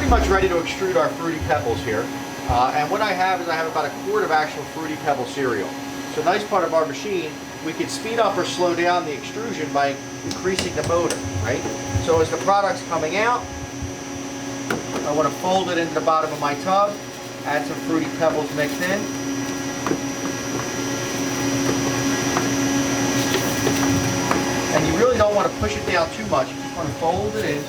pretty much ready to extrude our Fruity Pebbles here. And what I have is I have about a quart of actual Fruity Pebble cereal. So nice part of our machine, we can speed up or slow down the extrusion by increasing the motor, right? So as the product's coming out, I want to fold it into the bottom of my tub, add some Fruity Pebbles mixed in. And you really don't want to push it down too much, you just want to fold it in.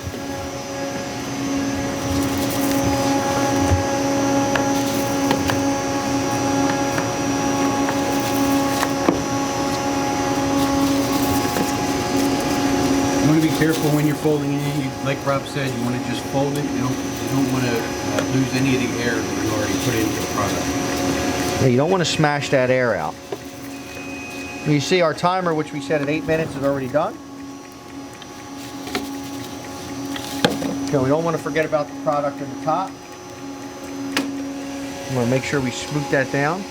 You want to be careful when you're folding it in. Like Rob said, you want to just fold it. You don't want to lose any of the air that we've already put into the product. Yeah, you don't want to smash that air out. You see our timer, which we set at 8 minutes, is already done. Okay, we don't want to forget about the product at the top. I'm going to make sure we scoop that down.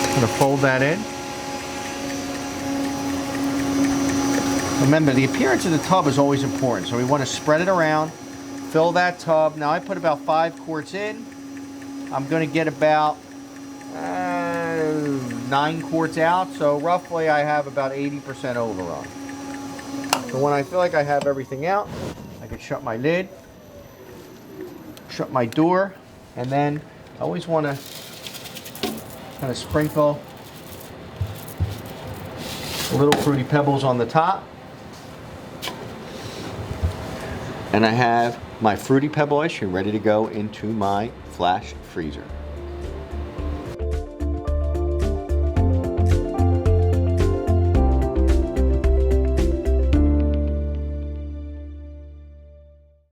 I'm going to fold that in. Remember, the appearance of the tub is always important, so we want to spread it around, fill that tub. Now I put about 5 quarts in. I'm going to get about 9 quarts out, so roughly I have about 80% overrun. So when I feel like I have everything out, I can shut my lid, shut my door, and then I always want to kind of sprinkle little Fruity Pebbles on the top. And I have my Fruity Pebble ice cream ready to go into my flash freezer.